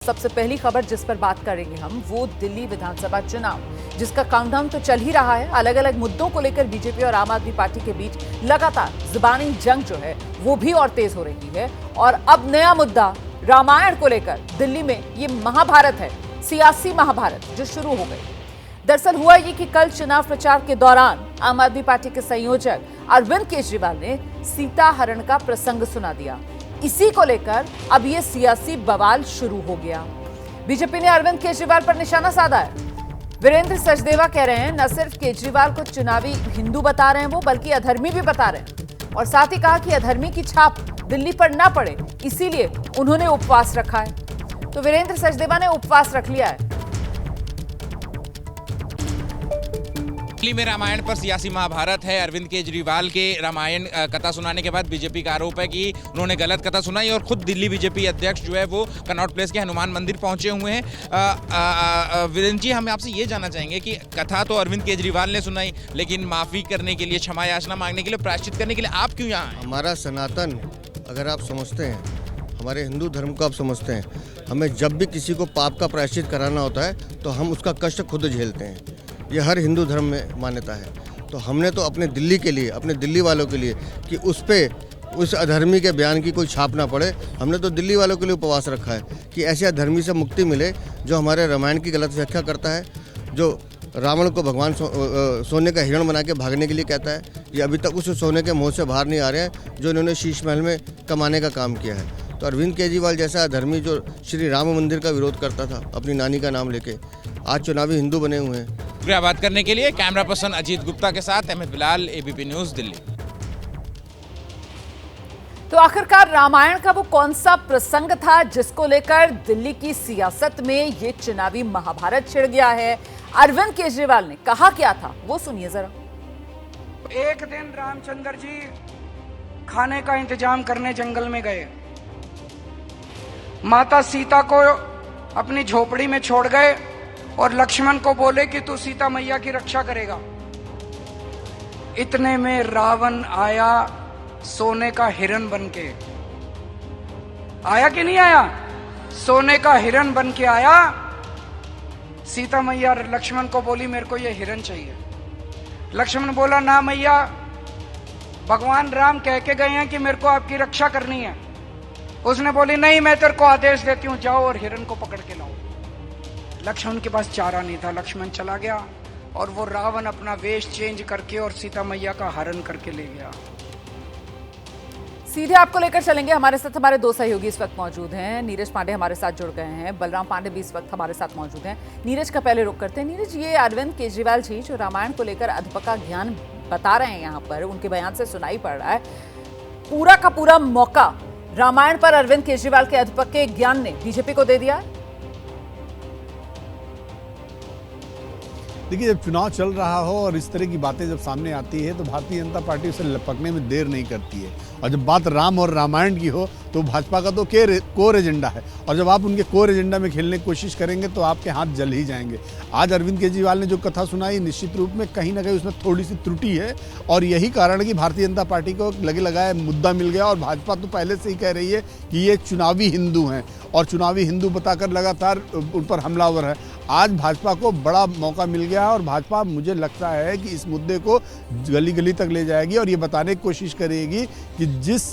सबसे पहली खबर जिस पर बात करेंगे हम वो दिल्ली विधानसभा चुनाव, जिसका काउंटडाउन तो चल ही रहा है। अलग अलग मुद्दों को लेकर बीजेपी और आम आदमी पार्टी के बीच लगातार जुबानी जंग जो है वो भी और तेज हो रही है। और अब नया मुद्दा रामायण को लेकर दिल्ली में ये महाभारत है, सियासी महाभारत जो शुरू हो गई। दरअसल हुआ ये कि कल चुनाव प्रचार के दौरान आम आदमी पार्टी के संयोजक अरविंद केजरीवाल ने सीता हरण का प्रसंग सुना दिया। इसी को लेकर अब ये सियासी बवाल शुरू हो गया। बीजेपी ने अरविंद केजरीवाल पर निशाना साधा है। वीरेंद्र सचदेवा कह रहे हैं न सिर्फ केजरीवाल को चुनावी हिंदू बता रहे हैं वो, बल्कि अधर्मी भी बता रहे हैं। और साथ ही कहा कि अधर्मी की छाप दिल्ली पर ना पड़े, इसीलिए उन्होंने उपवास रखा है। तो वीरेंद्र सचदेवा ने उपवास रख लिया है। दिल्ली में रामायण पर सियासी महाभारत है। अरविंद केजरीवाल के रामायण कथा सुनाने के बाद बीजेपी का आरोप है कि उन्होंने गलत कथा सुनाई और खुद दिल्ली बीजेपी अध्यक्ष जो है वो कनॉट प्लेस के हनुमान मंदिर पहुंचे हुए हैं। वीरेंद्र जी, हम आपसे ये जानना चाहेंगे कि कथा तो अरविंद केजरीवाल ने सुनाई, लेकिन माफी करने के लिए, क्षमा याचना मांगने के लिए, प्रायश्चित करने के लिए आप क्यों यहाँ आए? हमारा सनातन अगर आप समझते हैं, हमारे हिंदू धर्म को आप समझते हैं, हमें जब भी किसी को पाप का प्रायश्चित कराना होता है तो हम उसका कष्ट खुद झेलते हैं। ये हर हिंदू धर्म में मान्यता है। तो हमने तो अपने दिल्ली के लिए, अपने दिल्ली वालों के लिए कि उस अधर्मी के बयान की कोई छाप ना पड़े, हमने तो दिल्ली वालों के लिए उपवास रखा है कि ऐसे अधर्मी से मुक्ति मिले जो हमारे रामायण की गलत व्याख्या करता है, जो रावण को भगवान सोने का हिरण बना के भागने के लिए कहता है। ये अभी तक उस सोने के मुँह से बाहर नहीं आ रहे हैं जो इन्होंने शीश महल में कमाने का काम किया है। तो अरविंद केजरीवाल जैसा अधर्मी जो श्री राम मंदिर का विरोध करता था अपनी नानी का नाम लेके, आज चुनावी हिंदू बने हुए हैं। शुक्रिया बात करने के लिए। कैमरा पर्सन अजीत गुप्ता के साथ अहमद बिलाल, एबीपी न्यूज़, दिल्ली। तो आखिरकार रामायण का वो कौन सा प्रसंग था जिसको लेकर दिल्ली की सियासत में ये चुनावी महाभारत छिड़ गया है? अरविंद केजरीवाल ने कहा क्या था वो सुनिए जरा। एक दिन रामचंद्र जी खाने का इंतजाम करने जंगल में गए। माता सीता को अपनी झोपड़ी में छोड़ गए और लक्ष्मण को बोले कि तू सीता मैया की रक्षा करेगा। इतने में रावण आया सोने का हिरण बनके। आया कि नहीं आया? सोने का हिरण बनके आया। सीता मैया लक्ष्मण को बोली मेरे को ये हिरण चाहिए। लक्ष्मण बोला ना मैया, भगवान राम कह के गए हैं कि मेरे को आपकी रक्षा करनी है। उसने बोली नहीं, मैं तेरे को आदेश देती हूं, जाओ और हिरण को पकड़ के लाओ। लक्ष्मण के पास चारा नहीं था, लक्ष्मण चला गया और वो रावण अपना वेश चेंज करके और सीता मैया का हरण करके ले गया। सीधे आपको लेकर चलेंगे। हमारे साथ हमारे दो सहयोगी इस वक्त मौजूद हैं। नीरज पांडे हमारे साथ जुड़ गए हैं, बलराम पांडे भी इस वक्त हमारे साथ मौजूद हैं। नीरज का पहले रुख करते हैं। नीरज, ये अरविंद केजरीवाल जी जो रामायण को लेकर अधपका ज्ञान बता रहे हैं, यहाँ पर उनके बयान से सुनाई पड़ रहा है, पूरा का पूरा मौका रामायण पर अरविंद केजरीवाल के अधपके ज्ञान ने बीजेपी को दे दिया है। देखिए, जब चुनाव चल रहा हो और इस तरह की बातें जब सामने आती है तो भारतीय जनता पार्टी उसे लपकने में देर नहीं करती है। और जब बात राम और रामायण की हो तो भाजपा का तो कोर एजेंडा है, और जब आप उनके कोर एजेंडा में खेलने की कोशिश करेंगे तो आपके हाथ जल ही जाएंगे। आज अरविंद केजरीवाल ने जो कथा सुनाई, निश्चित रूप में कहीं ना कहीं उसमें थोड़ी सी त्रुटि है, और यही कारण है कि भारतीय जनता पार्टी को लगे लगाए मुद्दा मिल गया। और भाजपा तो पहले से ही कह रही है कि ये चुनावी हिंदू हैं और चुनावी हिंदू बताकर लगातार उन पर हमलावर है। आज भाजपा को बड़ा मौका मिल गया है और भाजपा, मुझे लगता है कि इस मुद्दे को गली गली तक ले जाएगी और ये बताने की कोशिश करेगी कि जिस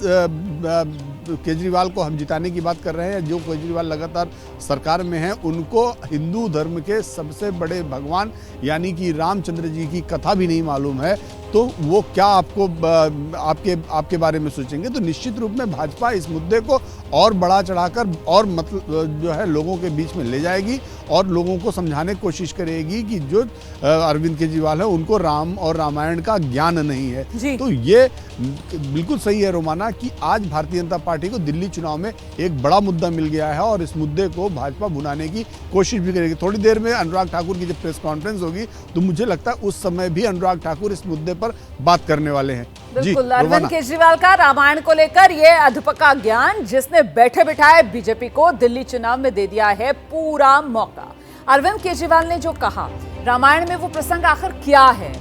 केजरीवाल को हम जिताने की बात कर रहे हैं, जो केजरीवाल लगातार सरकार में हैं, उनको हिंदू धर्म के सबसे बड़े भगवान यानी कि रामचंद्र जी की कथा भी नहीं मालूम है, तो वो क्या आपके बारे में सोचेंगे। तो निश्चित रूप में भाजपा इस मुद्दे को और बढ़ा चढ़ाकर और मतलब जो है लोगों के बीच में ले जाएगी और लोगों को समझाने की कोशिश करेगी कि जो अरविंद केजरीवाल है उनको राम और रामायण का ज्ञान नहीं है। तो ये बिल्कुल सही है रोमाना कि आज भारतीय जनता पार्टी को दिल्ली चुनाव में एक बड़ा मुद्दा मिल गया है और इस मुद्दे को भाजपा भुनाने की कोशिश भी करेगी। थोड़ी देर में अनुराग ठाकुर की जब प्रेस कॉन्फ्रेंस होगी तो मुझे लगता है उस समय भी अनुराग ठाकुर इस मुद्दे पर बात करने वाले हैं। बिल्कुल, अरविंद केजरीवाल का रामायण को लेकर ये अधपका ज्ञान जिसने बैठे बिठाए बीजेपी को दिल्ली चुनाव में दे दिया है पूरा मौका। अरविंद केजरीवाल ने जो कहा रामायण में वो प्रसंग आखिर क्या है,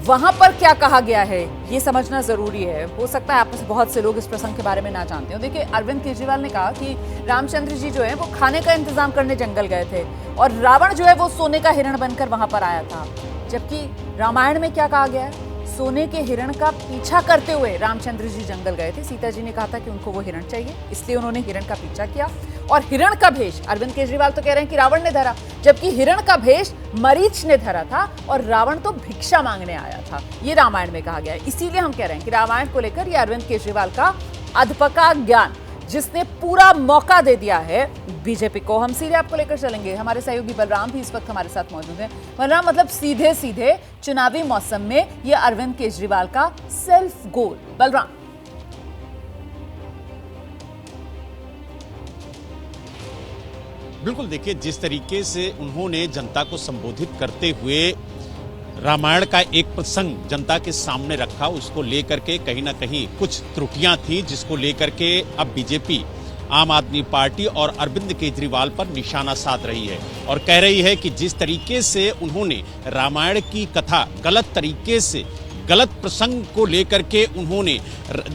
वहां पर क्या कहा गया है ये समझना जरूरी है। हो सकता है आप में से बहुत से लोग इस प्रसंग के बारे में ना जानते हो। देखिए, अरविंद केजरीवाल ने कहा कि रामचंद्र जी जो है वो खाने का इंतजाम करने जंगल गए थे और रावण जो है वो सोने का हिरण बनकर वहां पर आया था। जबकि रामायण में क्या कहा गया है, सोने के हिरण का पीछा करते हुए रामचंद्र जी जंगल गए थे। सीता जी ने कहा था कि उनको वो हिरण चाहिए, इसलिए उन्होंने हिरण का पीछा किया। और हिरण का भेष अरविंद केजरीवाल तो कह रहे हैं कि रावण ने धरा, जबकि हिरण का भेष मरीच ने धरा था और रावण तो भिक्षा मांगने आया था। ये रामायण में कहा गया है। इसीलिए हम कह रहे हैं कि रामायण को लेकर ये अरविंद केजरीवाल का अधपका ज्ञान, जिसने पूरा मौका दे दिया है बीजेपी को। हम सीधे आपको लेकर चलेंगे, हमारे सहयोगी बलराम भी इस वक्त हमारे साथ मौजूद हैं। बलराम, मतलब सीधे सीधे चुनावी मौसम में ये अरविंद केजरीवाल का सेल्फ गोल। बलराम। बिल्कुल, देखिए जिस तरीके से उन्होंने जनता को संबोधित करते हुए रामायण का एक प्रसंग जनता के सामने रखा, उसको लेकर के कहीं ना कहीं कुछ त्रुटियां थी, जिसको लेकर के अब बीजेपी आम आदमी पार्टी और अरविंद केजरीवाल पर निशाना साध रही है और कह रही है कि जिस तरीके से उन्होंने रामायण की कथा गलत तरीके से, गलत प्रसंग को लेकर के उन्होंने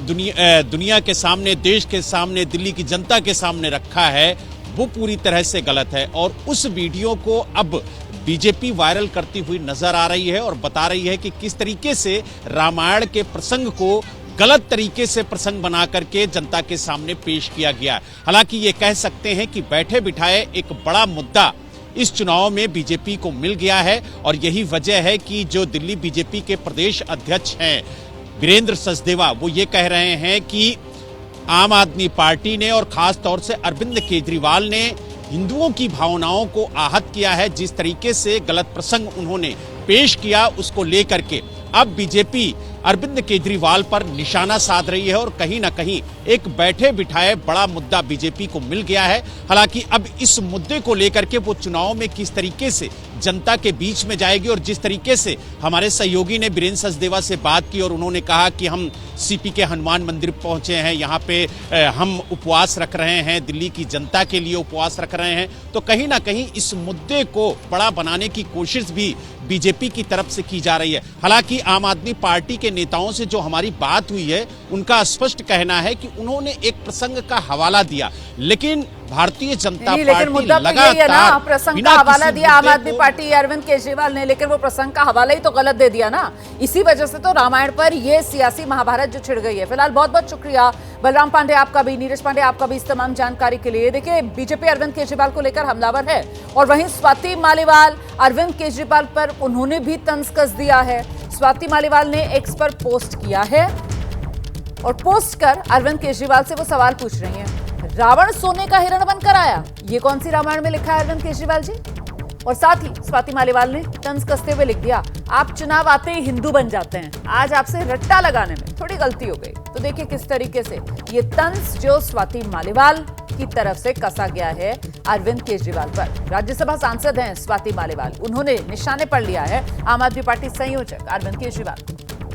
दुनिया के सामने, देश के सामने, दिल्ली की जनता के सामने रखा है, वो पूरी तरह से गलत है। और उस वीडियो को अब बीजेपी वायरल करती हुई नजर आ रही है और बता रही है कि किस तरीके से रामायण के प्रसंग को गलत तरीके से प्रसंग बना करके जनता के सामने पेश किया गया। हालांकि ये कह सकते हैं कि बैठे बिठाए एक बड़ा मुद्दा इस चुनाव में बीजेपी को मिल गया है और यही वजह है कि जो दिल्ली बीजेपी के प्रदेश अध्यक्ष हैं वीरेंद्र सचदेवा, वो ये कह रहे हैं कि आम आदमी पार्टी ने और खास तौर से अरविंद केजरीवाल ने हिंदुओं की भावनाओं को आहत किया है। जिस तरीके से गलत प्रसंग उन्होंने पेश किया, उसको लेकर के अब बीजेपी अरविंद केजरीवाल पर निशाना साध रही है और कहीं ना कहीं एक बैठे बिठाए बड़ा मुद्दा बीजेपी को मिल गया है। हालांकि अब इस मुद्दे को लेकर के वो चुनाव में किस तरीके से जनता के बीच में जाएगी और जिस तरीके से हमारे सहयोगी ने वीरेंद्र सचदेवा से बात की और उन्होंने कहा कि हम सीपी के हनुमान मंदिर पहुंचे हैं, यहाँ पे हम उपवास रख रहे हैं, दिल्ली की जनता के लिए उपवास रख रहे हैं, तो कहीं ना कहीं इस मुद्दे को बड़ा बनाने की कोशिश भी बीजेपी की तरफ से की जा रही है। हालांकि आम आदमी पार्टी के नेताओं से जो हमारी बात हुई है, उनका स्पष्ट कहना है कि उन्होंने एक प्रसंग का हवाला दिया, लेकिन भारतीय जनता पार्टी लगातार प्रसंग का हवाला दिया आम आदमी पार्टी अरविंद केजरीवाल ने, लेकिन वो प्रसंग का हवाला ही तो गलत दे दिया ना। इसी वजह से तो रामायण पर ये सियासी महाभारत जो छिड़ गई है। फिलहाल बहुत बहुत शुक्रिया बलराम पांडे आपका भी, नीरज पांडे आपका भी इस तमाम जानकारी के लिए। देखिए, बीजेपी अरविंद केजरीवाल को लेकर हमलावर है और वहीं स्वाति मालीवाल अरविंद केजरीवाल पर उन्होंने भी तंज कस दिया है। स्वाति मालीवाल ने एक्स पर पोस्ट किया है और पोस्ट कर अरविंद केजरीवाल से वो सवाल पूछ रही हैं, रावण सोने का हिरण बनकर आया, ये कौन सी रामायण में लिखा है अरविंद केजरीवाल जी? और साथ ही स्वाति मालीवाल ने तंज कसते हुए लिख दिया, आप चुनाव आते ही हिंदू बन जाते हैं, आज आपसे रट्टा लगाने में थोड़ी गलती हो गई। तो देखिए किस तरीके से ये तंज जो स्वाति मालीवाल की तरफ से कसा गया है अरविंद केजरीवाल पर। राज्यसभा सांसद हैं स्वाति मालीवाल, उन्होंने निशाने पर लिया है आम आदमी पार्टी संयोजक अरविंद केजरीवाल।